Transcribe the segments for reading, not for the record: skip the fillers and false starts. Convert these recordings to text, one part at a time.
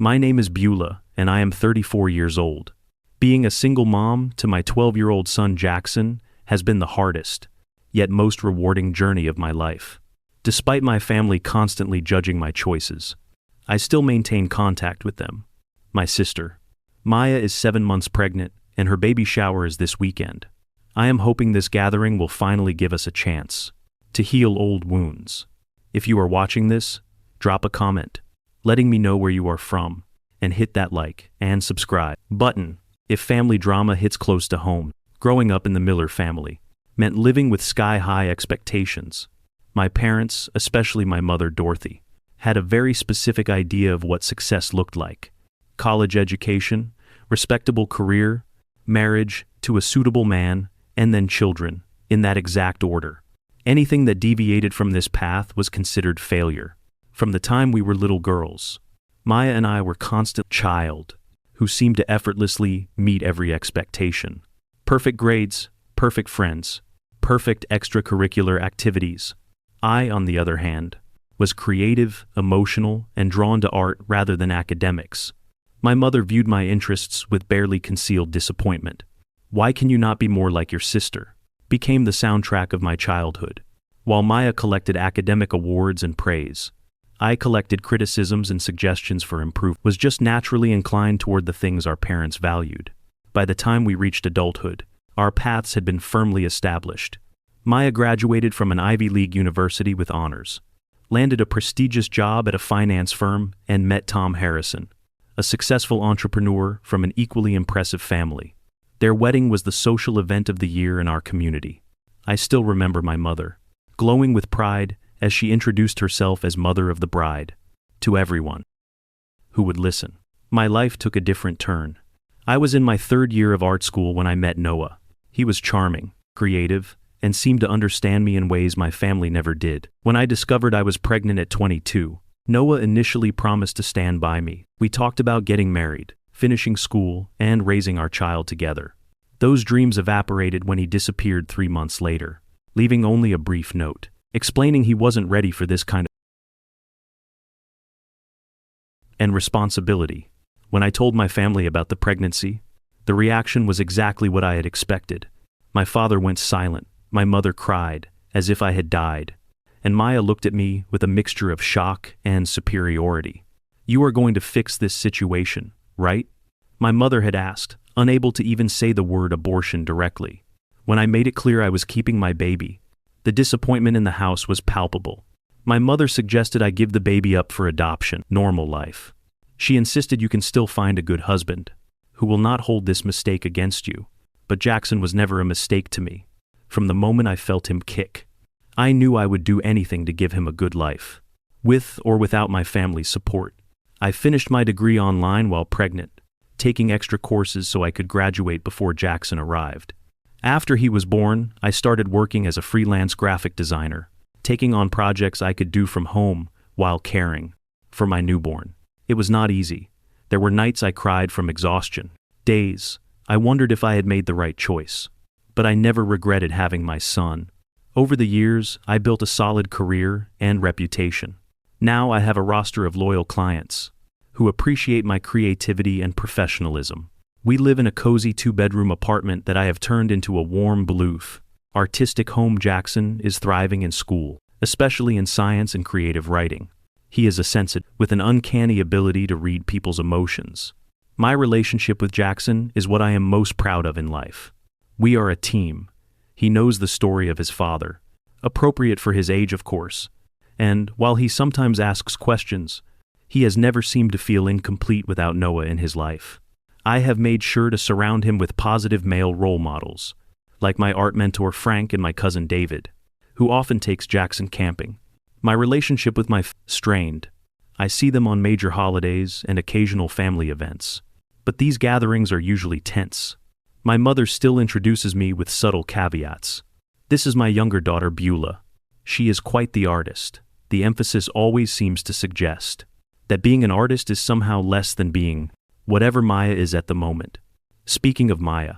My name is Beulah, and I am 34 years old. Being a single mom to my 12-year-old son Jackson has been the hardest, yet most rewarding journey of my life. Despite my family constantly judging my choices, I still maintain contact with them. My sister, Maya, is 7 months pregnant, and her baby shower is this weekend. I am hoping this gathering will finally give us a chance to heal old wounds. If you are watching this, drop a comment, letting me know where you are from, and hit that like and subscribe button. If family drama hits close to home, growing up in the Miller family meant living with sky-high expectations. My parents, especially my mother Dorothy, had a very specific idea of what success looked like. College education, respectable career, marriage to a suitable man, and then children, in that exact order. Anything that deviated from this path was considered failure. From the time we were little girls, Maya and I were constant child who seemed to effortlessly meet every expectation. Perfect grades, perfect friends, perfect extracurricular activities. I, on the other hand, was creative, emotional, and drawn to art rather than academics. My mother viewed my interests with barely concealed disappointment. "Why can you not be more like your sister?" became the soundtrack of my childhood. While Maya collected academic awards and praise, I collected criticisms and suggestions for improvement, was just naturally inclined toward the things our parents valued. By the time we reached adulthood, our paths had been firmly established. Maya graduated from an Ivy League university with honors, landed a prestigious job at a finance firm, and met Tom Harrison, a successful entrepreneur from an equally impressive family. Their wedding was the social event of the year in our community. I still remember my mother, glowing with pride as she introduced herself as mother of the bride to everyone who would listen. My life took a different turn. I was in my 3rd year of art school when I met Noah. He was charming, creative, and seemed to understand me in ways my family never did. When I discovered I was pregnant at 22, Noah initially promised to stand by me. We talked about getting married, finishing school, and raising our child together. Those dreams evaporated when he disappeared 3 months later, leaving only a brief note, explaining he wasn't ready for this kind of and responsibility. When I told my family about the pregnancy, the reaction was exactly what I had expected. My father went silent, my mother cried, as if I had died, and Maya looked at me with a mixture of shock and superiority. "You are going to fix this situation, right?" my mother had asked, unable to even say the word abortion directly. When I made it clear I was keeping my baby, the disappointment in the house was palpable. My mother suggested I give the baby up for adoption, normal life. She insisted you can still find a good husband, who will not hold this mistake against you. But Jackson was never a mistake to me. From the moment I felt him kick, I knew I would do anything to give him a good life, with or without my family's support. I finished my degree online while pregnant, taking extra courses so I could graduate before Jackson arrived. After he was born, I started working as a freelance graphic designer, taking on projects I could do from home while caring for my newborn. It was not easy. There were nights I cried from exhaustion. Days, I wondered if I had made the right choice. But I never regretted having my son. Over the years, I built a solid career and reputation. Now I have a roster of loyal clients who appreciate my creativity and professionalism. We live in a cozy 2-bedroom apartment that I have turned into a warm Bluth, artistic home. Jackson is thriving in school, especially in science and creative writing. He is a sensitive, with an uncanny ability to read people's emotions. My relationship with Jackson is what I am most proud of in life. We are a team. He knows the story of his father, appropriate for his age, of course, and while he sometimes asks questions, he has never seemed to feel incomplete without Noah in his life. I have made sure to surround him with positive male role models, like my art mentor Frank and my cousin David, who often takes Jackson camping. My relationship with my strained. I see them on major holidays and occasional family events, but these gatherings are usually tense. My mother still introduces me with subtle caveats. This is my younger daughter Beulah. She is quite the artist. The emphasis always seems to suggest that being an artist is somehow less than being whatever Maya is at the moment. Speaking of Maya,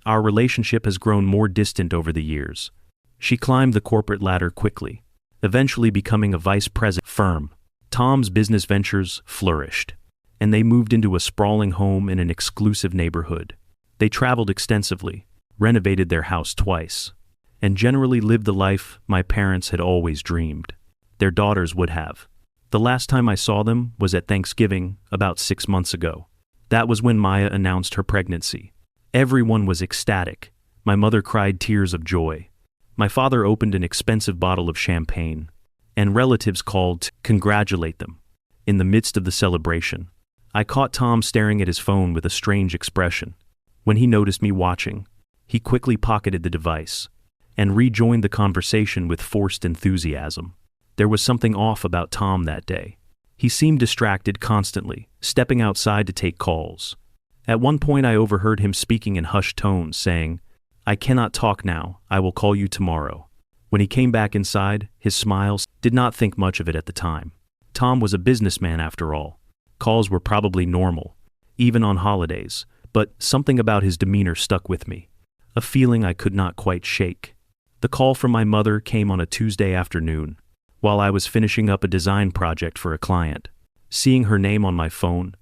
our relationship has grown more distant over the years. She climbed the corporate ladder quickly, eventually becoming a vice president firm. Tom's business ventures flourished, and they moved into a sprawling home in an exclusive neighborhood. They traveled extensively, renovated their house twice, and generally lived the life my parents had always dreamed. Their daughters would have. The last time I saw them was at Thanksgiving, about 6 months ago. That was when Maya announced her pregnancy. Everyone was ecstatic. My mother cried tears of joy. My father opened an expensive bottle of champagne, and relatives called to congratulate them. In the midst of the celebration, I caught Tom staring at his phone with a strange expression. When he noticed me watching, he quickly pocketed the device and rejoined the conversation with forced enthusiasm. There was something off about Tom that day. He seemed distracted constantly, stepping outside to take calls. At one point I overheard him speaking in hushed tones, saying, "I cannot talk now, I will call you tomorrow." When he came back inside, his smiles did not think much of it at the time. Tom was a businessman after all. Calls were probably normal, even on holidays, but something about his demeanor stuck with me, a feeling I could not quite shake. The call from my mother came on a Tuesday afternoon, while I was finishing up a design project for a client. Seeing her name on my phone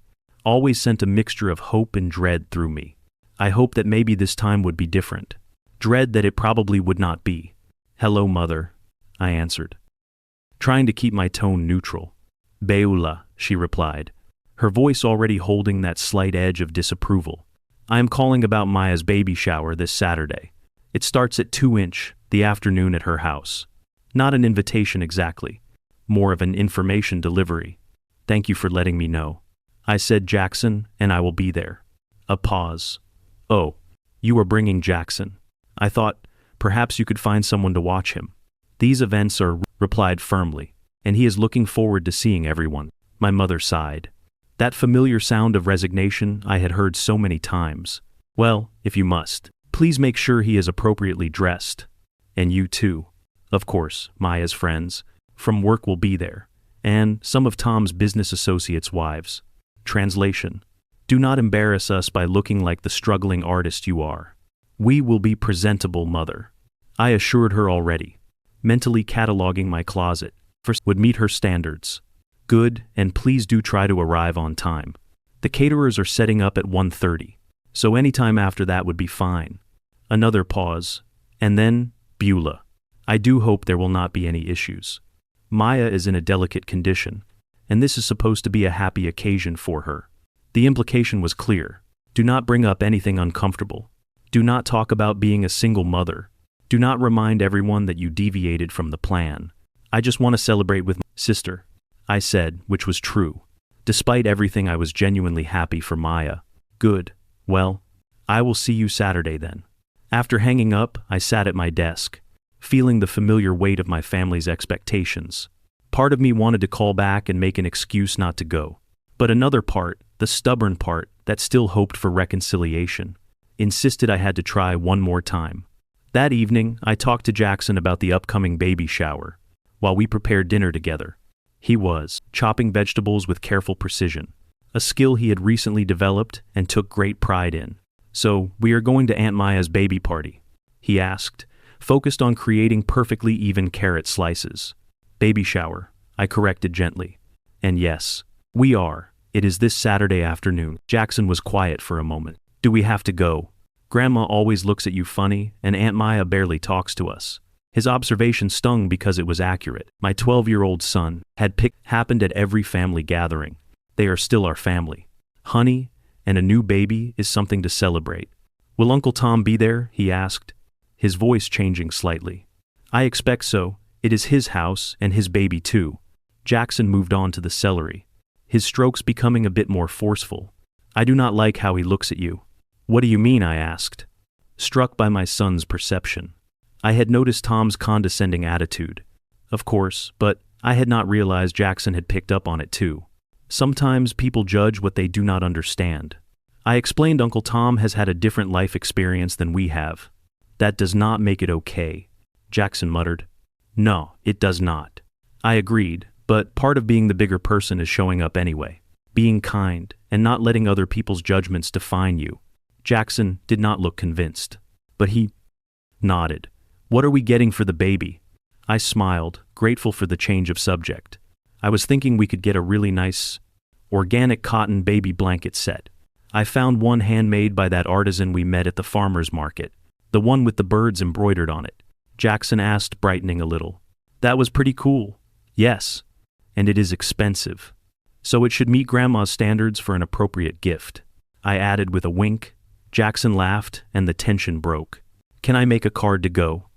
always sent a mixture of hope and dread through me. I hoped that maybe this time would be different. Dread that it probably would not be. "Hello, Mother," I answered, trying to keep my tone neutral. "Beula," she replied, her voice already holding that slight edge of disapproval. "I am calling about Maya's baby shower this Saturday. It starts at 2-inch, the afternoon at her house. Not an invitation exactly, more of an information delivery. Thank you for letting me know. I said Jackson, and I will be there." A pause. "Oh, you are bringing Jackson. I thought perhaps you could find someone to watch him." "These events are," replied firmly, "and he is looking forward to seeing everyone." My mother sighed. That familiar sound of resignation I had heard so many times. "Well, if you must, please make sure he is appropriately dressed. And you too. Of course, Maya's friends from work will be there, and some of Tom's business associates' wives." Translation: "Do not embarrass us by looking like the struggling artist you are. We will be presentable, Mother," I assured her already, mentally cataloging my closet. First would meet her standards. "Good, and please do try to arrive on time. The caterers are setting up at 1:30, so any time after that would be fine." Another pause, and then, "Beulah, I do hope there will not be any issues. Maya is in a delicate condition, and this is supposed to be a happy occasion for her." The implication was clear. Do not bring up anything uncomfortable. Do not talk about being a single mother. Do not remind everyone that you deviated from the plan. "I just want to celebrate with my sister," I said, which was true. Despite everything, I was genuinely happy for Maya. "Good. Well, I will see you Saturday then." After hanging up, I sat at my desk, feeling the familiar weight of my family's expectations. Part of me wanted to call back and make an excuse not to go. But another part, the stubborn part that still hoped for reconciliation, insisted I had to try one more time. That evening, I talked to Jackson about the upcoming baby shower, while we prepared dinner together. He was chopping vegetables with careful precision, a skill he had recently developed and took great pride in. "So, we are going to Aunt Maya's baby party?" he asked, focused on creating perfectly even carrot slices. "Baby shower," I corrected gently. "And yes, we are. It is this Saturday afternoon." Jackson was quiet for a moment. "Do we have to go? Grandma always looks at you funny, and Aunt Maya barely talks to us." His observation stung because it was accurate. My 12-year-old son had happened at every family gathering. They are still our family. Honey, and a new baby is something to celebrate. "Will Uncle Tom be there?" he asked, his voice changing slightly. "I expect so. It is his house and his baby too." Jackson moved on to the celery, his strokes becoming a bit more forceful. "I do not like how he looks at you." "What do you mean?" I asked, struck by my son's perception. I had noticed Tom's condescending attitude, of course, but I had not realized Jackson had picked up on it too. Sometimes people judge what they do not understand. I explained Uncle Tom has had a different life experience than we have. "That does not make it okay," Jackson muttered. "No, it does not." I agreed, but part of being the bigger person is showing up anyway, being kind, and not letting other people's judgments define you. Jackson did not look convinced, but he nodded. "What are we getting for the baby?" I smiled, grateful for the change of subject. "I was thinking we could get a really nice organic cotton baby blanket set. I found one handmade by that artisan we met at the farmer's market, the one with the birds embroidered on it," Jackson asked, brightening a little. "That was pretty cool." "Yes. And it is expensive. So it should meet Grandma's standards for an appropriate gift," I added with a wink. Jackson laughed, and the tension broke. "Can I make a card to go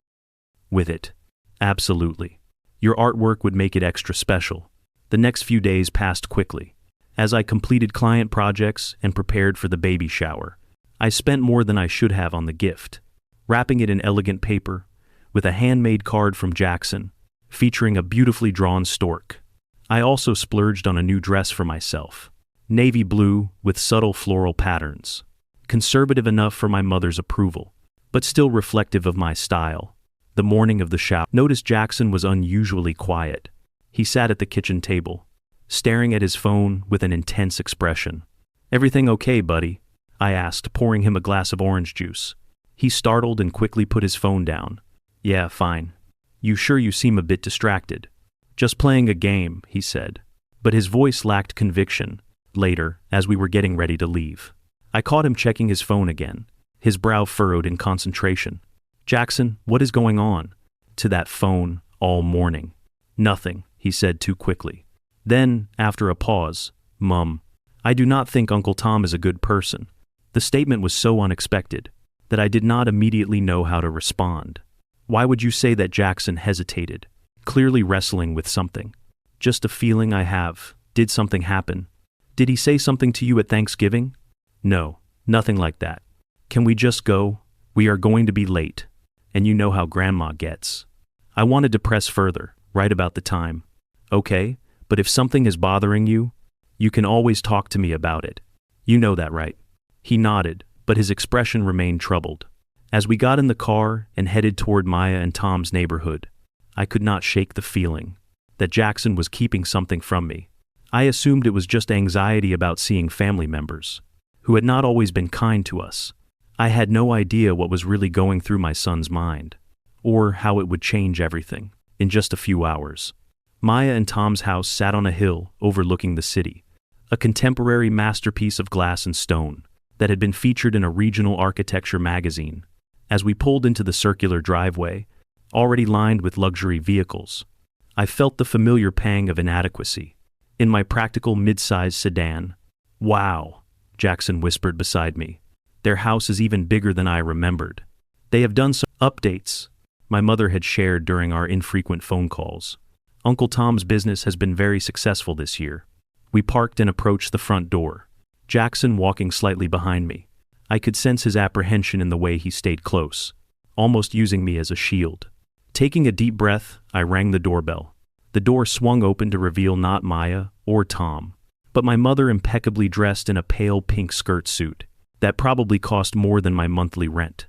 with it?" "Absolutely. Your artwork would make it extra special." The next few days passed quickly. As I completed client projects and prepared for the baby shower, I spent more than I should have on the gift, wrapping it in elegant paper, with a handmade card from Jackson, featuring a beautifully drawn stork. I also splurged on a new dress for myself, navy blue with subtle floral patterns, conservative enough for my mother's approval, but still reflective of my style. The morning of the shower, noticed Jackson was unusually quiet. He sat at the kitchen table, staring at his phone with an intense expression. "Everything okay, buddy?" I asked, pouring him a glass of orange juice. He startled and quickly put his phone down. "Yeah, fine. You sure you seem a bit distracted?" "Just playing a game," he said. But his voice lacked conviction. Later, as we were getting ready to leave, I caught him checking his phone again, his brow furrowed in concentration. "Jackson, what is going on?" "To that phone all morning." "Nothing," he said too quickly. Then, after a pause, "Mum, I do not think Uncle Tom is a good person." The statement was so unexpected that I did not immediately know how to respond. "Why would you say that?" Jackson hesitated, clearly wrestling with something. "Just a feeling I have. Did something happen? Did he say something to you at Thanksgiving?" "No, nothing like that. Can we just go? We are going to be late. And you know how Grandma gets." I wanted to press further, right about the time. "Okay, but if something is bothering you, you can always talk to me about it. You know that, right?" He nodded, but his expression remained troubled. As we got in the car and headed toward Maya and Tom's neighborhood, I could not shake the feeling that Jackson was keeping something from me. I assumed it was just anxiety about seeing family members, who had not always been kind to us. I had no idea what was really going through my son's mind, or how it would change everything in just a few hours. Maya and Tom's house sat on a hill overlooking the city, a contemporary masterpiece of glass and stone that had been featured in a regional architecture magazine. As we pulled into the circular driveway, already lined with luxury vehicles, I felt the familiar pang of inadequacy. In my practical mid-sized sedan, "Wow," Jackson whispered beside me. "Their house is even bigger than I remembered. They have done some updates," my mother had shared during our infrequent phone calls. "Uncle Tom's business has been very successful this year." We parked and approached the front door, Jackson walking slightly behind me. I could sense his apprehension in the way he stayed close, almost using me as a shield. Taking a deep breath, I rang the doorbell. The door swung open to reveal not Maya or Tom, but my mother impeccably dressed in a pale pink skirt suit that probably cost more than my monthly rent.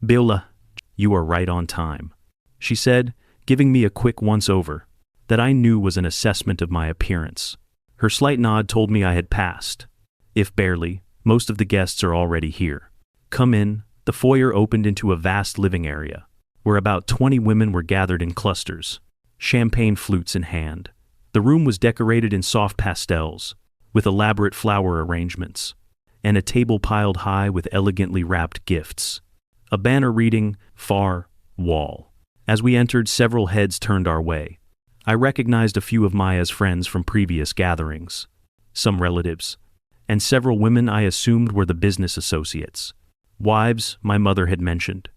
"Beulah, you are right on time," she said, giving me a quick once-over that I knew was an assessment of my appearance. Her slight nod told me I had passed. If barely, most of the guests are already here. "Come in." The foyer opened into a vast living area, where about 20 women were gathered in clusters, champagne flutes in hand. The room was decorated in soft pastels, with elaborate flower arrangements, and a table piled high with elegantly wrapped gifts. A banner reading, "Far Wall." As we entered, several heads turned our way. I recognized a few of Maya's friends from previous gatherings, some relatives, and several women I assumed were the business associates. Wives, my mother had mentioned.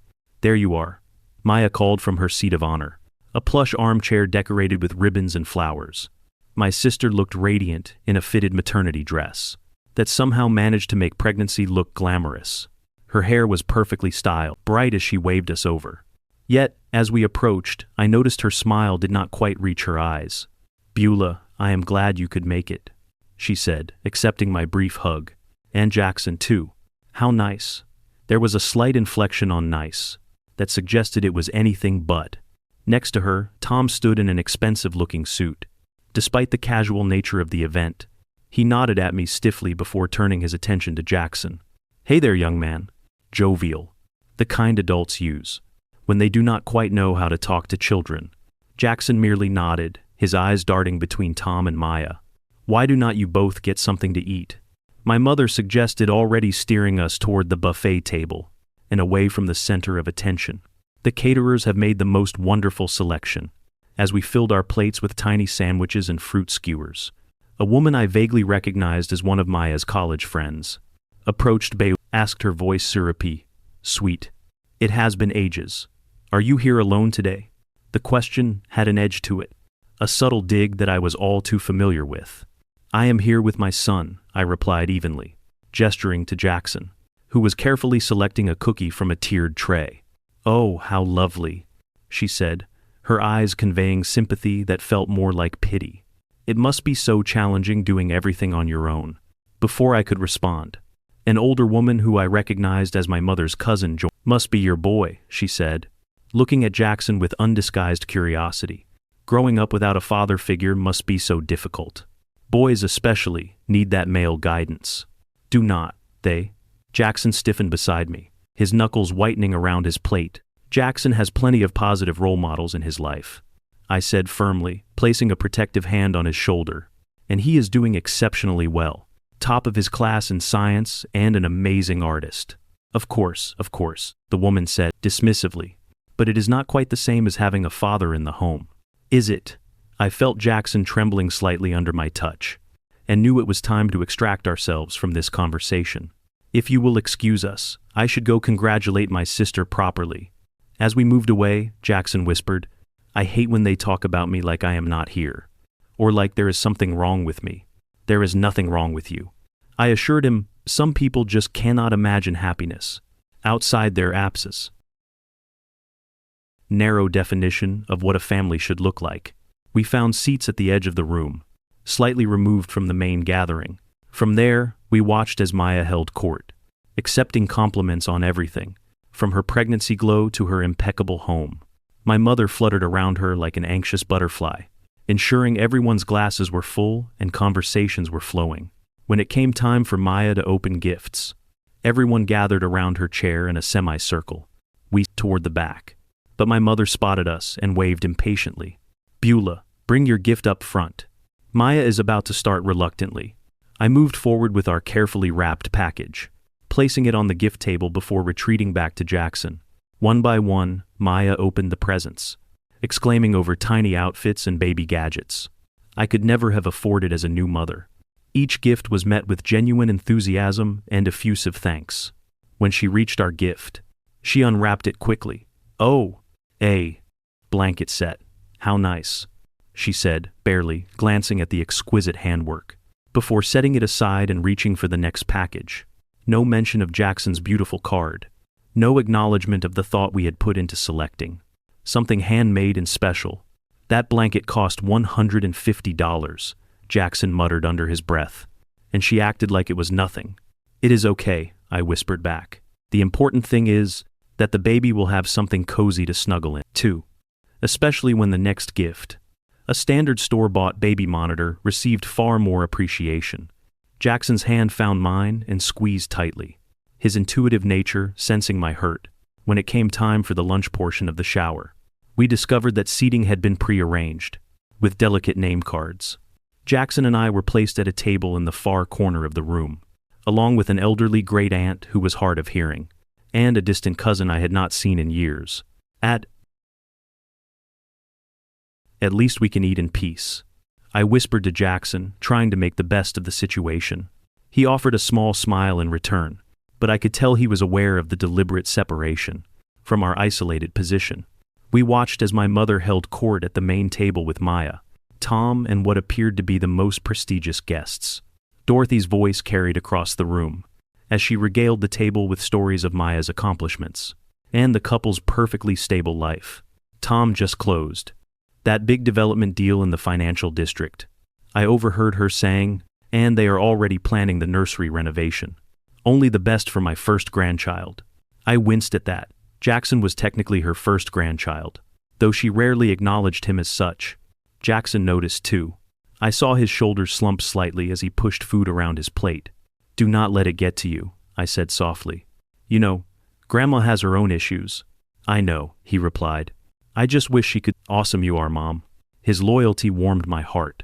"There you are," Maya called from her seat of honor, a plush armchair decorated with ribbons and flowers. My sister looked radiant in a fitted maternity dress that somehow managed to make pregnancy look glamorous. Her hair was perfectly styled, bright as she waved us over. Yet, as we approached, I noticed her smile did not quite reach her eyes. "Beulah, I am glad you could make it," she said, accepting my brief hug. "And Jackson, too. How nice." There was a slight inflection on nice that suggested it was anything but. Next to her, Tom stood in an expensive-looking suit. Despite the casual nature of the event, he nodded at me stiffly before turning his attention to Jackson. "Hey there, young man." Jovial. The kind adults use when they do not quite know how to talk to children. Jackson merely nodded, his eyes darting between Tom and Maya, Why do not you both get something to eat? My mother suggested, already steering us toward the buffet table and away from the center of attention. The caterers have made the most wonderful selection. As we filled our plates with tiny sandwiches and fruit skewers, a woman I vaguely recognized as one of Maya's college friends approached Bay, asked, her voice syrupy, sweet. It has been ages. Are you here alone today? The question had an edge to it, a subtle dig that I was all too familiar with. I am here with my son, I replied evenly, gesturing to Jackson, who was carefully selecting a cookie from a tiered tray. Oh, how lovely, she said, her eyes conveying sympathy that felt more like pity. It must be so challenging doing everything on your own. Before I could respond, an older woman who I recognized as my mother's cousin joined. Must be your boy, she said, looking at Jackson with undisguised curiosity. Growing up without a father figure must be so difficult. Boys especially need that male guidance. Do not they? Jackson stiffened beside me, his knuckles whitening around his plate. Jackson has plenty of positive role models in his life, I said firmly, placing a protective hand on his shoulder. And he is doing exceptionally well. Top of his class in science and an amazing artist. Of course, the woman said dismissively. But it is not quite the same as having a father in the home. Is it? I felt Jackson trembling slightly under my touch, and knew it was time to extract ourselves from this conversation. If you will excuse us, I should go congratulate my sister properly. As we moved away, Jackson whispered, I hate when they talk about me like I am not here, or like there is something wrong with me. There is nothing wrong with you. I assured him, some people just cannot imagine happiness outside their abscess. Narrow definition of what a family should look like. We found seats at the edge of the room, slightly removed from the main gathering. From there, we watched as Maya held court, accepting compliments on everything, from her pregnancy glow to her impeccable home. My mother fluttered around her like an anxious butterfly, ensuring everyone's glasses were full and conversations were flowing. When it came time for Maya to open gifts, everyone gathered around her chair in a semicircle. We toward the back, but my mother spotted us and waved impatiently. Beulah, bring your gift up front. Maya is about to start reluctantly. I moved forward with our carefully wrapped package, placing it on the gift table before retreating back to Jackson. One by one, Maya opened the presents, exclaiming over tiny outfits and baby gadgets I could never have afforded as a new mother. Each gift was met with genuine enthusiasm and effusive thanks. When she reached our gift, she unwrapped it quickly. Oh, a blanket set. How nice, she said, barely, glancing at the exquisite handwork, before setting it aside and reaching for the next package. No mention of Jackson's beautiful card. No acknowledgement of the thought we had put into selecting something handmade and special. That blanket cost $150, Jackson muttered under his breath, and she acted like it was nothing. It is okay, I whispered back. The important thing is that the baby will have something cozy to snuggle in, too. Especially when the next gift, a standard store-bought baby monitor, received far more appreciation. Jackson's hand found mine and squeezed tightly, his intuitive nature sensing my hurt. When it came time for the lunch portion of the shower, we discovered that seating had been pre-arranged, with delicate name cards. Jackson and I were placed at a table in the far corner of the room, along with an elderly great-aunt who was hard of hearing, and a distant cousin I had not seen in years. At least we can eat in peace, I whispered to Jackson, trying to make the best of the situation. He offered a small smile in return, but I could tell he was aware of the deliberate separation from our isolated position. We watched as my mother held court at the main table with Maya, Tom, and what appeared to be the most prestigious guests. Dorothy's voice carried across the room, as she regaled the table with stories of Maya's accomplishments, and the couple's perfectly stable life. Tom just closed that big development deal in the financial district, I overheard her saying, and they are already planning the nursery renovation. Only the best for my first grandchild. I winced at that. Jackson was technically her first grandchild, though she rarely acknowledged him as such. Jackson noticed too. I saw his shoulders slump slightly as he pushed food around his plate. Do not let it get to you, I said softly. You know, Grandma has her own issues. I know, he replied. I just wish she could. Awesome you are, Mom. His loyalty warmed my heart.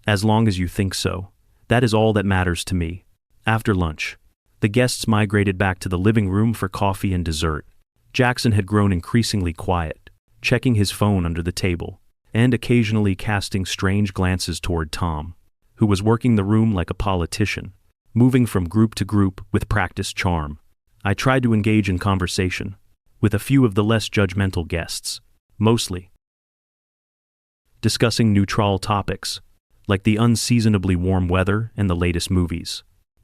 As long as you think so, that is all that matters to me. After lunch, the guests migrated back to the living room for coffee and dessert. Jackson had grown increasingly quiet, checking his phone under the table, and occasionally casting strange glances toward Tom, who was working the room like a politician, moving from group to group with practiced charm. I tried to engage in conversation with a few of the less judgmental guests, mostly discussing neutral topics, like the unseasonably warm weather and the latest movies.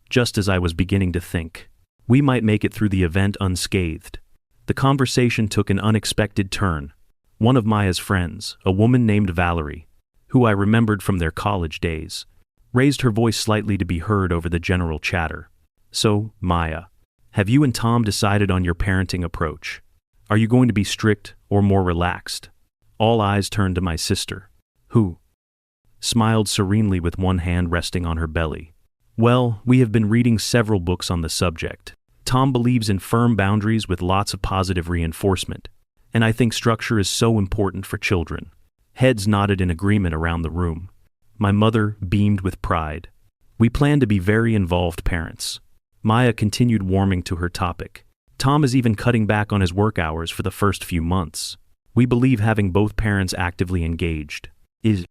Just as I was beginning to think we might make it through the event unscathed, the conversation took an unexpected turn. One of Maya's friends, a woman named Valerie, who I remembered from their college days, raised her voice slightly to be heard over the general chatter. So, Maya, have you and Tom decided on your parenting approach? Are you going to be strict or more relaxed? All eyes turned to my sister, who smiled serenely with one hand resting on her belly. Well, we have been reading several books on the subject. Tom believes in firm boundaries with lots of positive reinforcement, and I think structure is so important for children. Heads nodded in agreement around the room. My mother beamed with pride. We plan to be very involved parents. Maya continued warming to her topic. Tom is even cutting back on his work hours for the first few months. We believe having both parents actively engaged is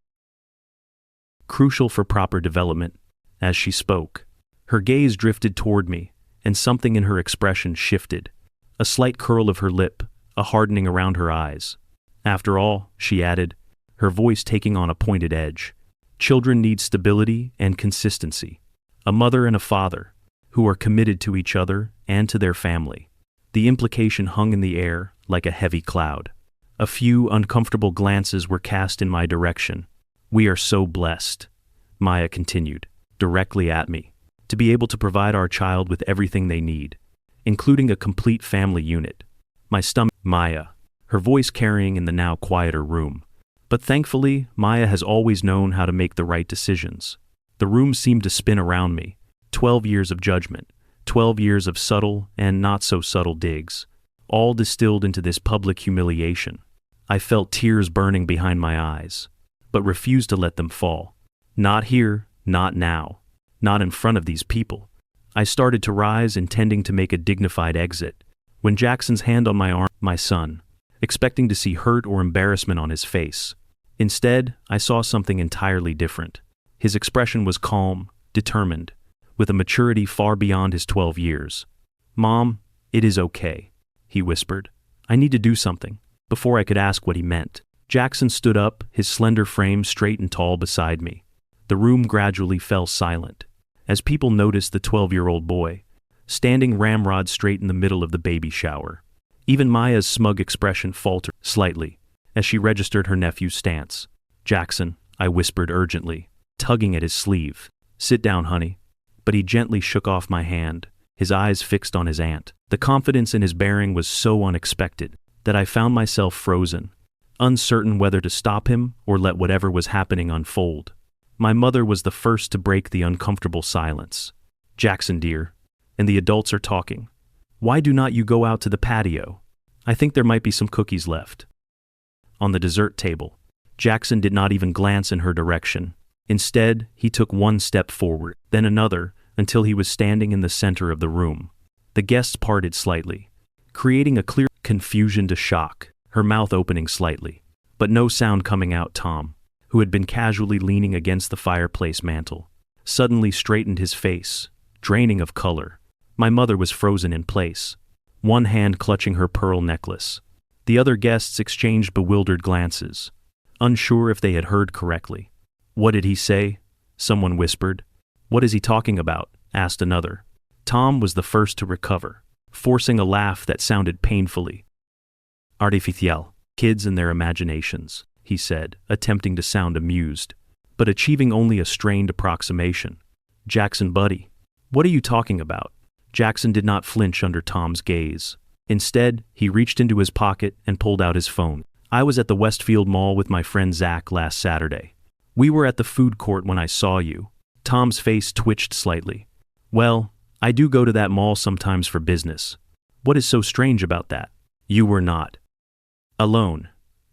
crucial for proper development. As she spoke, her gaze drifted toward me, and something in her expression shifted. A slight curl of her lip, a hardening around her eyes. After all, she added, her voice taking on a pointed edge, children need stability and consistency. A mother and a father, who are committed to each other and to their family. The implication hung in the air like a heavy cloud. A few uncomfortable glances were cast in my direction. We are so blessed, Maya continued, directly at me, to be able to provide our child with everything they need, including a complete family unit. My stomach, Maya, her voice carrying in the now quieter room. But thankfully, Maya has always known how to make the right decisions. The room seemed to spin around me. 12 years of judgment, 12 years of subtle and not so subtle digs, all distilled into this public humiliation. I felt tears burning behind my eyes, but refused to let them fall. Not here, not now, not in front of these people. I started to rise, intending to make a dignified exit, when Jackson's hand on my arm, my son, expecting to see hurt or embarrassment on his face. Instead, I saw something entirely different. His expression was calm, determined, with a maturity far beyond his 12 years. Mom, it is okay, he whispered. I need to do something. Before I could ask what he meant, Jackson stood up, his slender frame straight and tall beside me. The room gradually fell silent, as people noticed the 12-year-old boy, standing ramrod straight in the middle of the baby shower. Even Maya's smug expression faltered slightly, as she registered her nephew's stance. Jackson, I whispered urgently, tugging at his sleeve. Sit down, honey. But he gently shook off my hand, his eyes fixed on his aunt. The confidence in his bearing was so unexpected that I found myself frozen, uncertain whether to stop him or let whatever was happening unfold. My mother was the first to break the uncomfortable silence. Jackson, dear, and the adults are talking. Why do not you go out to the patio? I think there might be some cookies left. On the dessert table, Jackson did not even glance in her direction. Instead, he took one step forward, then another, until he was standing in the center of the room. The guests parted slightly, creating a clear confusion to shock, her mouth opening slightly, but no sound coming out. Tom, who had been casually leaning against the fireplace mantel, suddenly straightened his face, draining of color. My mother was frozen in place, one hand clutching her pearl necklace. The other guests exchanged bewildered glances, unsure if they had heard correctly. What did he say? Someone whispered. What is he talking about? Asked another. Tom was the first to recover, forcing a laugh that sounded painfully artificial. Kids and their imaginations, he said, attempting to sound amused, but achieving only a strained approximation. Jackson, buddy, what are you talking about? Jackson did not flinch under Tom's gaze. Instead, he reached into his pocket and pulled out his phone. I was at the Westfield Mall with my friend Zach last Saturday. We were at the food court when I saw you. Tom's face twitched slightly. Well, I do go to that mall sometimes for business. What is so strange about that? You were not alone,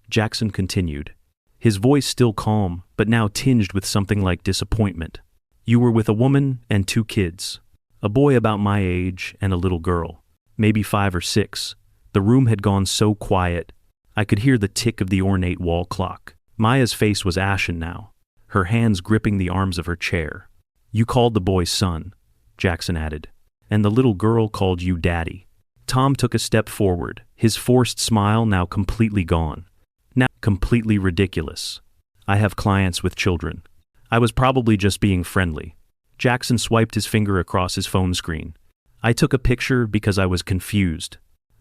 Jackson continued, his voice still calm, but now tinged with something like disappointment. You were with a woman and 2 kids. A boy about my age and a little girl, maybe 5 or 6. The room had gone so quiet, I could hear the tick of the ornate wall clock. Maya's face was ashen now, her hands gripping the arms of her chair. You called the boy son, Jackson added, and the little girl called you daddy. Tom took a step forward, his forced smile now completely gone. Now completely ridiculous. I have clients with children. I was probably just being friendly. Jackson swiped his finger across his phone screen. I took a picture because I was confused.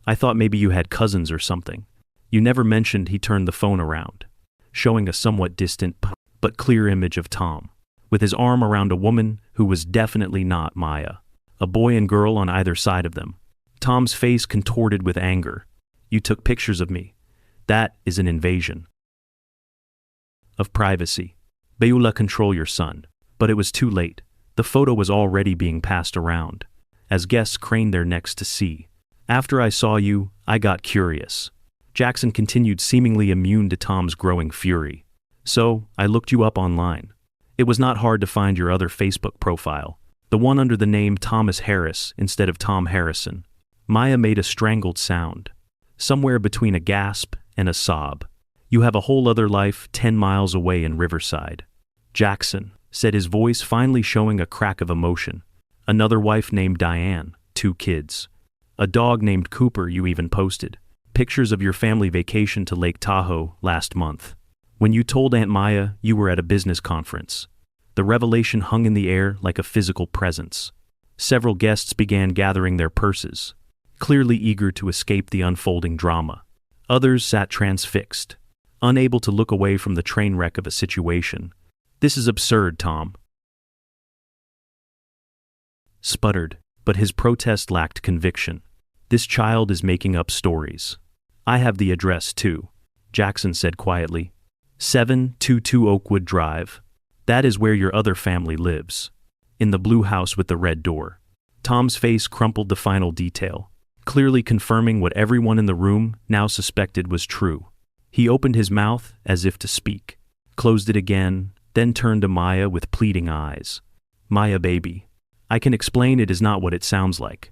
I thought maybe you had cousins or something. You never mentioned. He turned the phone around, showing a somewhat distant but clear image of Tom, with his arm around a woman who was definitely not Maya, a boy and girl on either side of them. Tom's face contorted with anger. You took pictures of me. That is an invasion of privacy. Beulah, control your son. But it was too late. The photo was already being passed around, as guests craned their necks to see. After I saw you, I got curious. Jackson continued, seemingly immune to Tom's growing fury. So, I looked you up online. It was not hard to find your other Facebook profile, the one under the name Thomas Harris instead of Tom Harrison. Maya made a strangled sound, somewhere between a gasp and a sob. You have a whole other life 10 miles away in Riverside. Jackson said, his voice finally showing a crack of emotion. Another wife named Diane, 2 kids. A dog named Cooper. You even posted pictures of your family vacation to Lake Tahoe last month. When you told Aunt Maya you were at a business conference, the revelation hung in the air like a physical presence. Several guests began gathering their purses, clearly eager to escape the unfolding drama. Others sat transfixed, unable to look away from the train wreck of a situation. This is absurd, Tom sputtered, but his protest lacked conviction. This child is making up stories. I have the address too, Jackson said quietly. 722 Oakwood Drive. That is where your other family lives. In the blue house with the red door. Tom's face crumpled the final detail, clearly confirming what everyone in the room now suspected was true. He opened his mouth as if to speak, closed it again, then turned to Maya with pleading eyes. Maya, baby, I can explain. It is not what it sounds like.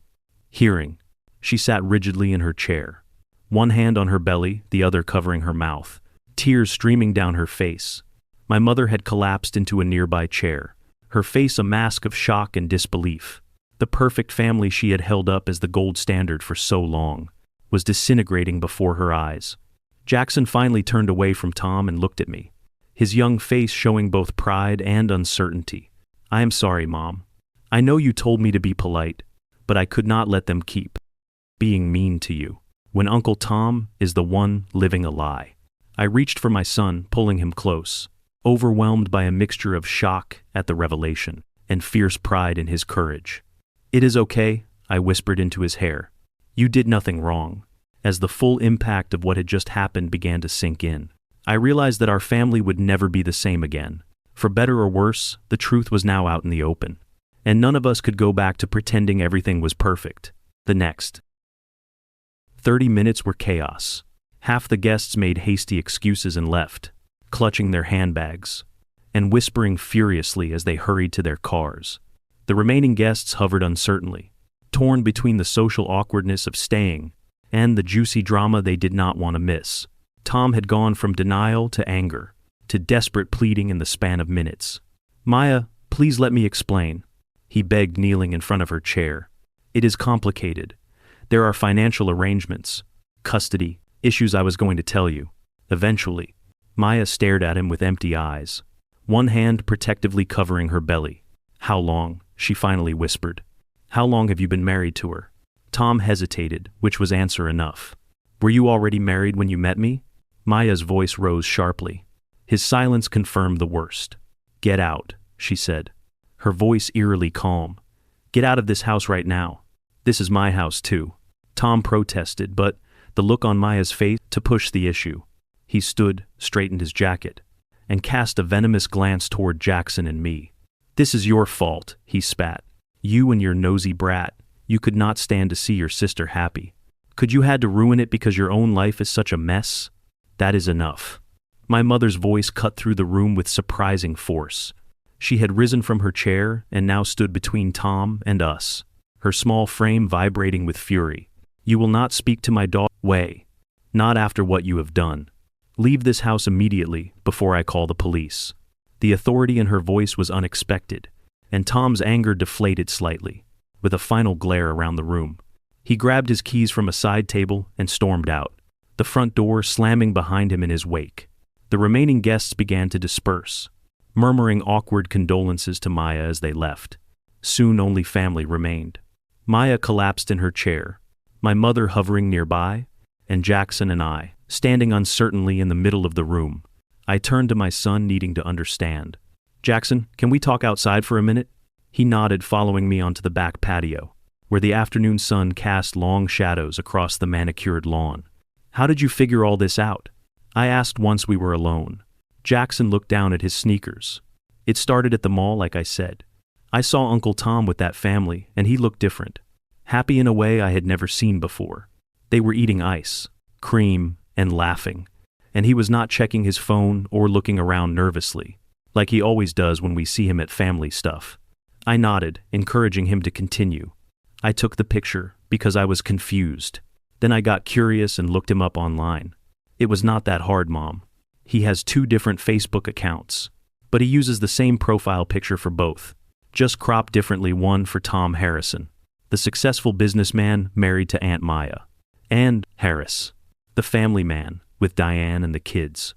Hearing. She sat rigidly in her chair, one hand on her belly, the other covering her mouth, tears streaming down her face. My mother had collapsed into a nearby chair, her face a mask of shock and disbelief. The perfect family she had held up as the gold standard for so long was disintegrating before her eyes. Jackson finally turned away from Tom and looked at me, his young face showing both pride and uncertainty. I am sorry, Mom. I know you told me to be polite, but I could not let them keep being mean to you, when Uncle Tom is the one living a lie. I reached for my son, pulling him close, overwhelmed by a mixture of shock at the revelation and fierce pride in his courage. It is okay, I whispered into his hair. You did nothing wrong. As the full impact of what had just happened began to sink in, I realized that our family would never be the same again. For better or worse, the truth was now out in the open, and none of us could go back to pretending everything was perfect. The next 30 minutes were chaos. Half the guests made hasty excuses and left, clutching their handbags and whispering furiously as they hurried to their cars. The remaining guests hovered uncertainly, torn between the social awkwardness of staying and the juicy drama they did not want to miss. Tom had gone from denial to anger, to desperate pleading in the span of minutes. Maya, please let me explain, he begged, kneeling in front of her chair. It is complicated. There are financial arrangements, custody, issues I was going to tell you. Eventually, Maya stared at him with empty eyes, one hand protectively covering her belly. How long? She finally whispered. How long have you been married to her? Tom hesitated, which was answer enough. Were you already married when you met me? Maya's voice rose sharply. His silence confirmed the worst. Get out, she said, her voice eerily calm. Get out of this house right now. This is my house too. Tom protested, but the look on Maya's face to push the issue. He stood, straightened his jacket, and cast a venomous glance toward Jackson and me. This is your fault, he spat. You and your nosy brat. You could not stand to see your sister happy. Could you had to ruin it because your own life is such a mess? That is enough. My mother's voice cut through the room with surprising force. She had risen from her chair and now stood between Tom and us, her small frame vibrating with fury. "You will not speak to my daughter, Wei. Not after what you have done. Leave this house immediately before I call the police." The authority in her voice was unexpected, and Tom's anger deflated slightly, with a final glare around the room. He grabbed his keys from a side table and stormed out, the front door slamming behind him in his wake. The remaining guests began to disperse, murmuring awkward condolences to Maya as they left. Soon only family remained. Maya collapsed in her chair, my mother hovering nearby, and Jackson and I, standing uncertainly in the middle of the room. I turned to my son, needing to understand. "Jackson, can we talk outside for a minute?" He nodded, following me onto the back patio, where the afternoon sun cast long shadows across the manicured lawn. "How did you figure all this out?" I asked once we were alone. Jackson looked down at his sneakers. "It started at the mall, like I said. I saw Uncle Tom with that family, and he looked different. Happy in a way I had never seen before. They were eating ice, cream, and laughing, and he was not checking his phone or looking around nervously, like he always does when we see him at family stuff." I nodded, encouraging him to continue. "I took the picture because I was confused. Then I got curious and looked him up online. It was not that hard, Mom. He has 2 different Facebook accounts, but he uses the same profile picture for both, just cropped differently, one for Tom Harrison, the successful businessman married to Aunt Maya, and Harris, the family man, with Diane and the kids."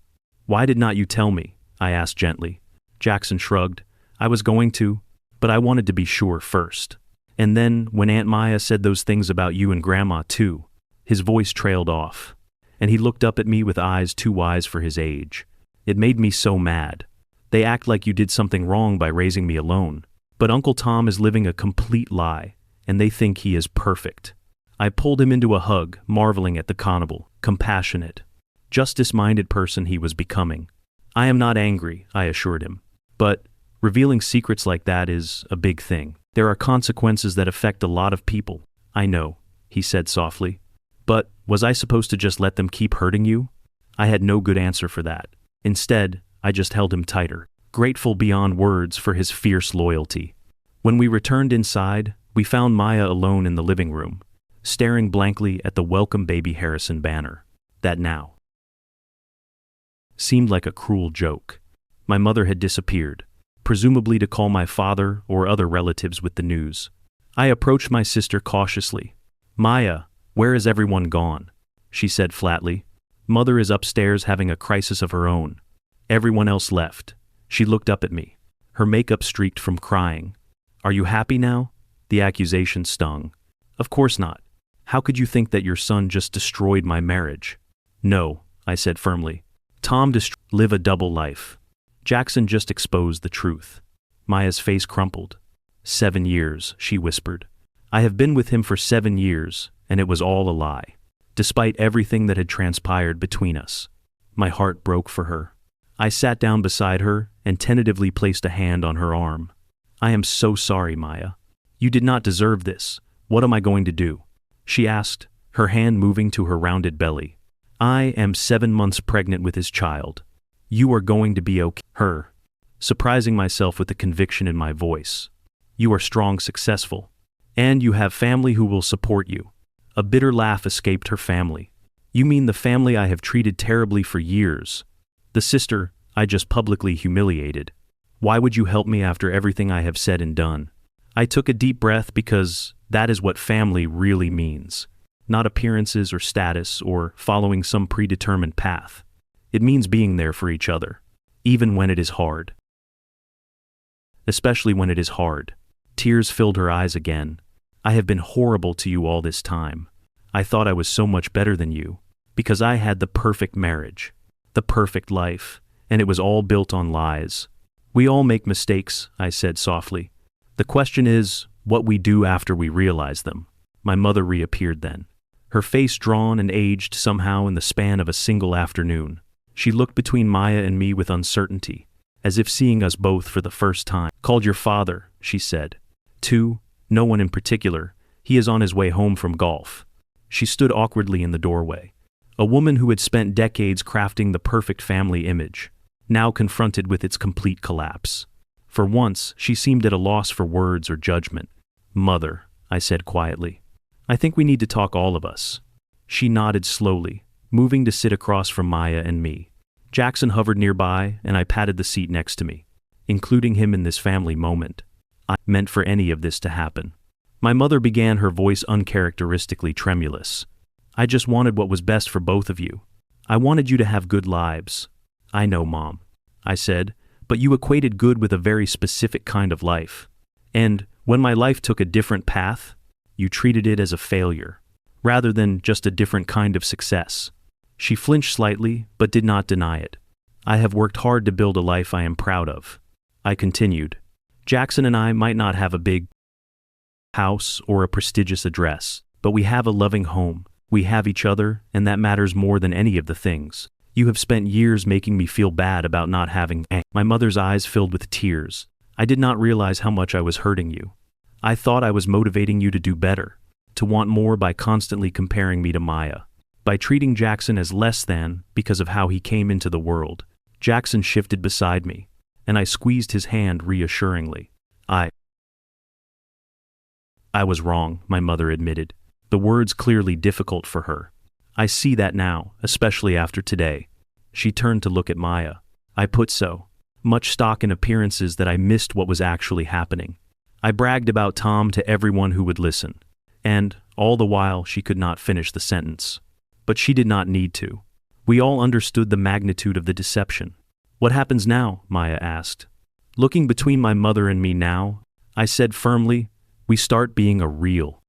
"Why did not you tell me?" I asked gently. Jackson shrugged. "I was going to, but I wanted to be sure first. And then, when Aunt Maya said those things about you and Grandma too," his voice trailed off, and he looked up at me with eyes too wise for his age. "It made me so mad. They act like you did something wrong by raising me alone. But Uncle Tom is living a complete lie, and they think he is perfect." I pulled him into a hug, marveling at the connable, compassionate, justice-minded person he was becoming. "I am not angry," I assured him. "But revealing secrets like that is a big thing. There are consequences that affect a lot of people." "I know," he said softly. "But was I supposed to just let them keep hurting you?" I had no good answer for that. Instead, I just held him tighter, grateful beyond words for his fierce loyalty. When we returned inside, we found Maya alone in the living room, staring blankly at the Welcome Baby Harrison banner. That now seemed like a cruel joke. My mother had disappeared, presumably to call my father or other relatives with the news. I approached my sister cautiously. "Maya, where is everyone gone?" she said flatly. "Mother is upstairs having a crisis of her own. Everyone else left." She looked up at me, her makeup streaked from crying. "Are you happy now?" The accusation stung. "Of course not. How could you think that your son just destroyed my marriage?" "No," I said firmly. "Tom live a double life. Jackson just exposed the truth." Maya's face crumpled. 7 years, she whispered. "I have been with him for 7 years, and it was all a lie. Despite everything that had transpired between us." My heart broke for her. I sat down beside her and tentatively placed a hand on her arm. "I am so sorry, Maya. You did not deserve this. What am I going to do?" she asked, her hand moving to her rounded belly. "I am 7 months pregnant with his child. You are going to be okay." Her, surprising myself with the conviction in my voice. "You are strong, successful, and you have family who will support you." A bitter laugh escaped her family. "You mean the family I have treated terribly for years? The sister I just publicly humiliated? Why would you help me after everything I have said and done?" I took a deep breath because that is what family really means. Not appearances or status or following some predetermined path. It means being there for each other, even when it is hard. Especially when it is hard. Tears filled her eyes again. "I have been horrible to you all this time. I thought I was so much better than you, because I had the perfect marriage, the perfect life, and it was all built on lies. We all make mistakes," I said softly. "The question is, what we do after we realize them." My mother reappeared then, her face drawn and aged somehow in the span of a single afternoon. She looked between Maya and me with uncertainty, as if seeing us both for the first time. "Called your father," she said. "To no one in particular. He is on his way home from golf." She stood awkwardly in the doorway, A woman who had spent decades crafting the perfect family image, now confronted with its complete collapse. For once, she seemed at a loss for words or judgment. "Mother," I said quietly, "I think we need to talk, all of us." She nodded slowly, moving to sit across from Maya and me. Jackson hovered nearby, and I patted the seat next to me, including him in this family moment. I meant for any of this to happen. My mother began, her voice uncharacteristically tremulous. "I just wanted what was best for both of you. I wanted you to have good lives." "I know, Mom," I said, "but you equated good with a very specific kind of life. And when my life took a different path, you treated it as a failure, rather than just a different kind of success." She flinched slightly, but did not deny it. "I have worked hard to build a life I am proud of," I continued. "Jackson and I might not have a big house or a prestigious address, but we have a loving home. We have each other, and that matters more than any of the things. You have spent years making me feel bad about not having." My mother's eyes filled with tears. "I did not realize how much I was hurting you. I thought I was motivating you to do better, to want more by constantly comparing me to Maya, by treating Jackson as less than because of how he came into the world." Jackson shifted beside me, and I squeezed his hand reassuringly. I was wrong," my mother admitted, the words clearly difficult for her. "I see that now, especially after today." She turned to look at Maya. "I put so much stock in appearances that I missed what was actually happening. I bragged about Tom to everyone who would listen." And, all the while, she could not finish the sentence. But she did not need to. We all understood the magnitude of the deception. "What happens now?" Maya asked. Looking between my mother and me now, I said firmly, "We start being a real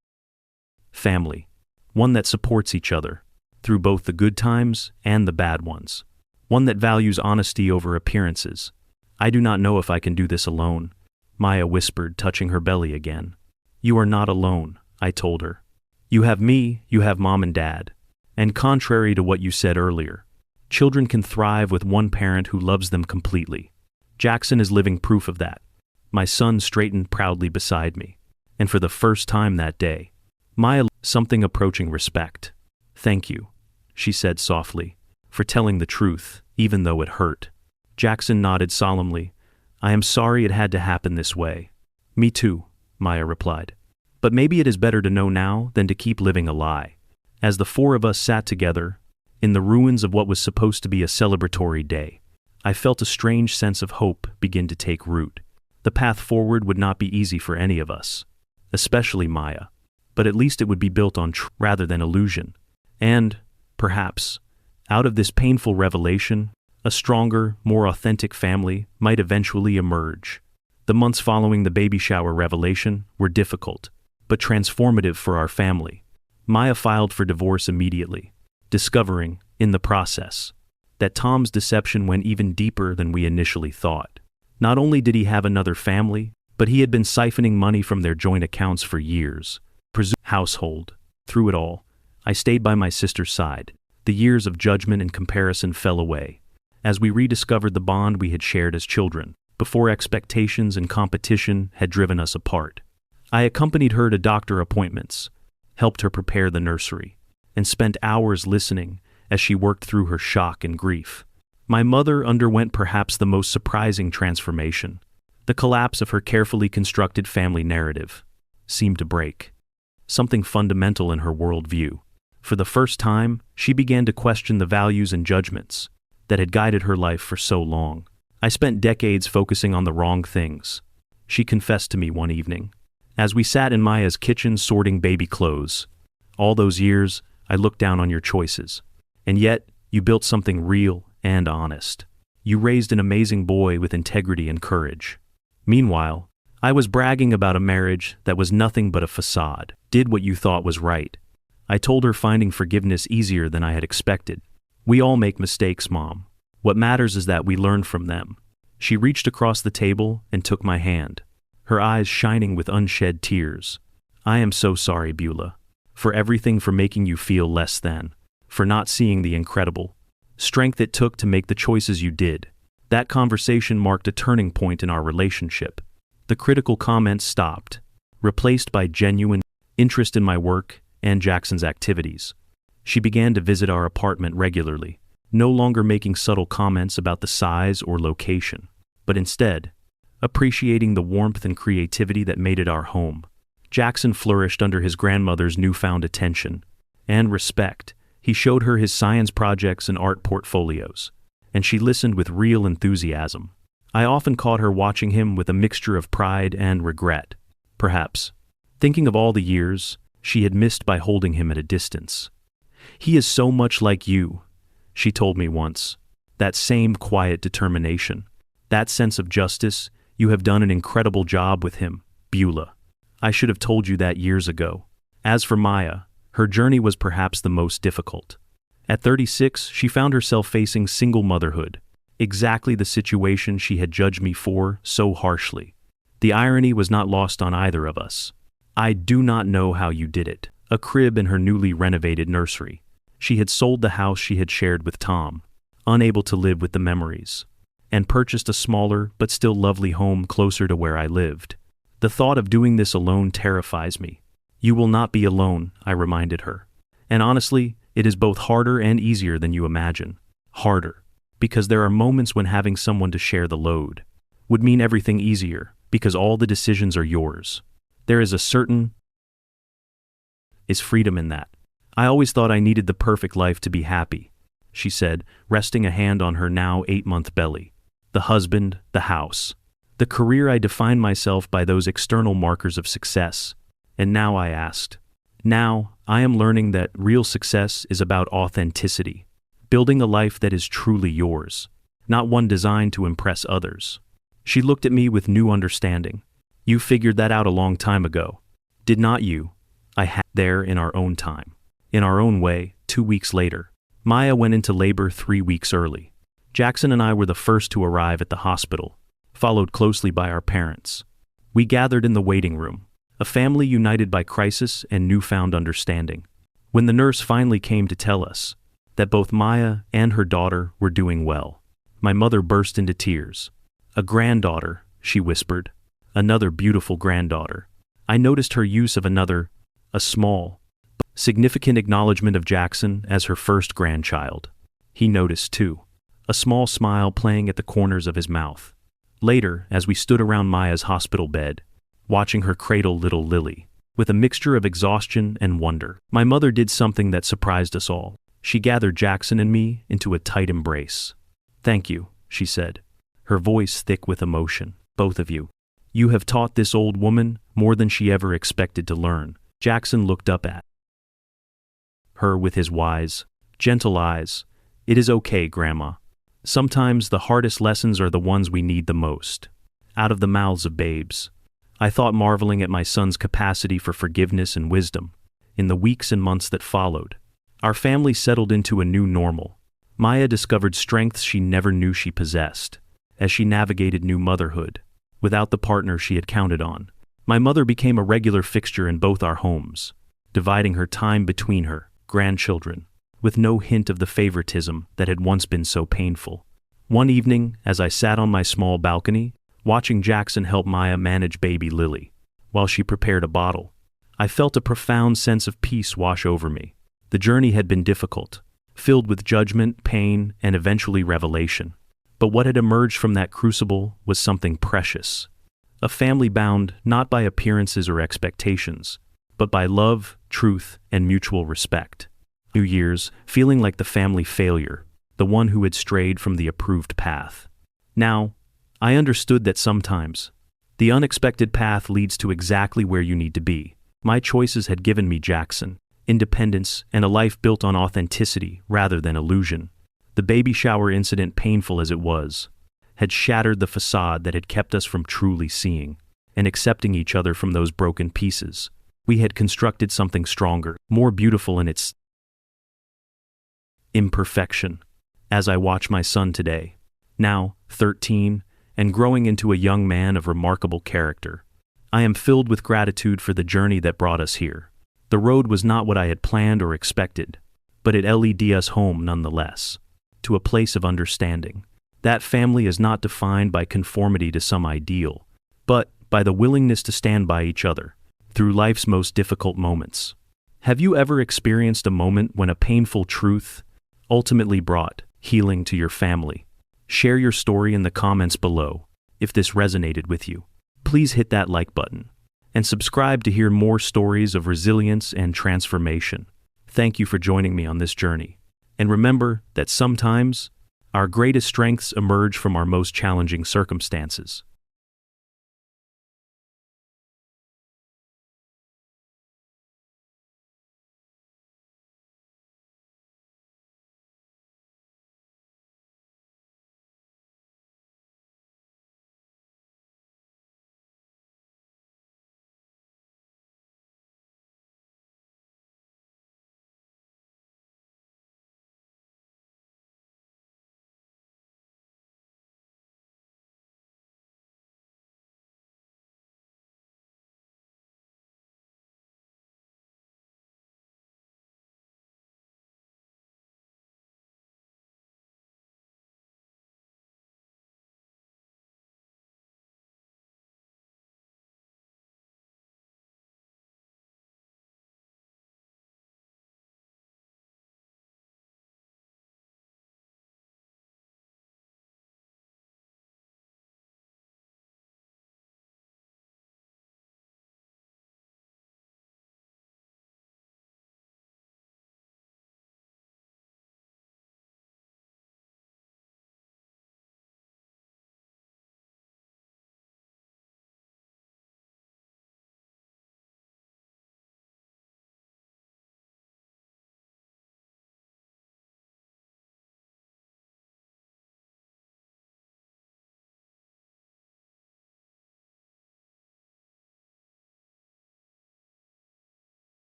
family. One that supports each other, through both the good times and the bad ones. One that values honesty over appearances." "I do not know if I can do this alone," Maya whispered, touching her belly again. "You are not alone," I told her. "You have me, you have Mom and Dad. And contrary to what you said earlier, children can thrive with one parent who loves them completely. Jackson is living proof of that." My son straightened proudly beside me, and for the first time that day, Maya, something approaching respect. "Thank you," she said softly, "for telling the truth, even though it hurt." Jackson nodded solemnly. "I am sorry it had to happen this way." "Me too," Maya replied. "But maybe it is better to know now than to keep living a lie." As the four of us sat together, in the ruins of what was supposed to be a celebratory day, I felt a strange sense of hope begin to take root. The path forward would not be easy for any of us, especially Maya, but at least it would be built on truth rather than illusion. And, perhaps, out of this painful revelation, a stronger, more authentic family might eventually emerge. The months following the baby shower revelation were difficult, but transformative for our family. Maya filed for divorce immediately, discovering, in the process, that Tom's deception went even deeper than we initially thought. Not only did he have another family, but he had been siphoning money from their joint accounts for years. Household. Through it all, I stayed by my sister's side. The years of judgment and comparison fell away, as we rediscovered the bond we had shared as children, before expectations and competition had driven us apart. I accompanied her to doctor appointments, helped her prepare the nursery, and spent hours listening as she worked through her shock and grief. My mother underwent perhaps the most surprising transformation. The collapse of her carefully constructed family narrative seemed to break something fundamental in her worldview. For the first time, she began to question the values and judgments that had guided her life for so long. "I spent decades focusing on the wrong things," she confessed to me one evening, as we sat in Maya's kitchen sorting baby clothes. "All those years, I looked down on your choices. And yet, you built something real and honest. You raised an amazing boy with integrity and courage. Meanwhile, I was bragging about a marriage that was nothing but a facade. Did what you thought was right." I told her, finding forgiveness easier than I had expected. "We all make mistakes, Mom. What matters is that we learn from them." She reached across the table and took my hand, her eyes shining with unshed tears. "I am so sorry, Beulah, for everything, for making you feel less than, for not seeing the incredible strength it took to make the choices you did." That conversation marked a turning point in our relationship. The critical comments stopped, replaced by genuine interest in my work and Jackson's activities. She began to visit our apartment regularly, no longer making subtle comments about the size or location, but instead, appreciating the warmth and creativity that made it our home. Jackson flourished under his grandmother's newfound attention and respect. He showed her his science projects and art portfolios, and she listened with real enthusiasm. I often caught her watching him with a mixture of pride and regret, perhaps thinking of all the years she had missed by holding him at a distance. "He is so much like you," she told me once. "That same quiet determination, that sense of justice. You have done an incredible job with him, Beulah. I should have told you that years ago." As for Maya, her journey was perhaps the most difficult. At 36, she found herself facing single motherhood, exactly the situation she had judged me for so harshly. The irony was not lost on either of us. "I do not know how you did it." A crib in her newly renovated nursery. She had sold the house she had shared with Tom, unable to live with the memories, and purchased a smaller but still lovely home closer to where I lived. The thought of doing this alone terrifies me. "You will not be alone," I reminded her. "And honestly, it is both harder and easier than you imagine." Harder, because there are moments when having someone to share the load would mean everything easier, because all the decisions are yours. There is a certain freedom in that. "I always thought I needed the perfect life to be happy," she said, resting a hand on her now 8-month belly. "The husband, the house, the career. I defined myself by those external markers of success. And now," I asked, "now I am learning that real success is about authenticity, building a life that is truly yours, not one designed to impress others." She looked at me with new understanding. "You figured that out a long time ago, did not you?" I had there in our own time. In our own way, 2 weeks later. Maya went into labor 3 weeks early. Jackson and I were the first to arrive at the hospital, followed closely by our parents. We gathered in the waiting room, a family united by crisis and newfound understanding. When the nurse finally came to tell us that both Maya and her daughter were doing well, my mother burst into tears. "A granddaughter," she whispered. "Another beautiful granddaughter." I noticed her use of a small, significant acknowledgement of Jackson as her first grandchild. He noticed too, a small smile playing at the corners of his mouth. Later, as we stood around Maya's hospital bed, watching her cradle little Lily, with a mixture of exhaustion and wonder, my mother did something that surprised us all. She gathered Jackson and me into a tight embrace. "Thank you," she said, her voice thick with emotion. "Both of you. You have taught this old woman more than she ever expected to learn." Jackson looked up at her with his wise, gentle eyes. "It is okay, Grandma. Sometimes the hardest lessons are the ones we need the most." Out of the mouths of babes. I thought, marveling at my son's capacity for forgiveness and wisdom. In the weeks and months that followed, our family settled into a new normal. Maya discovered strengths she never knew she possessed, as she navigated new motherhood, without the partner she had counted on. My mother became a regular fixture in both our homes, dividing her time between her grandchildren, with no hint of the favoritism that had once been so painful. One evening, as I sat on my small balcony, watching Jackson help Maya manage baby Lily, while she prepared a bottle, I felt a profound sense of peace wash over me. The journey had been difficult, filled with judgment, pain, and eventually revelation. But what had emerged from that crucible was something precious. A family bound not by appearances or expectations, but by love, truth, and mutual respect. New Year's, feeling like the family failure, the one who had strayed from the approved path. Now, I understood that sometimes the unexpected path leads to exactly where you need to be. My choices had given me Jackson, independence, and a life built on authenticity rather than illusion. The baby shower incident, painful as it was, had shattered the facade that had kept us from truly seeing and accepting each other from those broken pieces. We had constructed something stronger, more beautiful in its imperfection. As I watch my son today, now 13, and growing into a young man of remarkable character, I am filled with gratitude for the journey that brought us here. The road was not what I had planned or expected, but it led us home nonetheless, to a place of understanding. That family is not defined by conformity to some ideal, but by the willingness to stand by each other through life's most difficult moments. Have you ever experienced a moment when a painful truth ultimately brought healing to your family? Share your story in the comments below if this resonated with you. Please hit that like button and subscribe to hear more stories of resilience and transformation. Thank you for joining me on this journey. And remember that sometimes our greatest strengths emerge from our most challenging circumstances.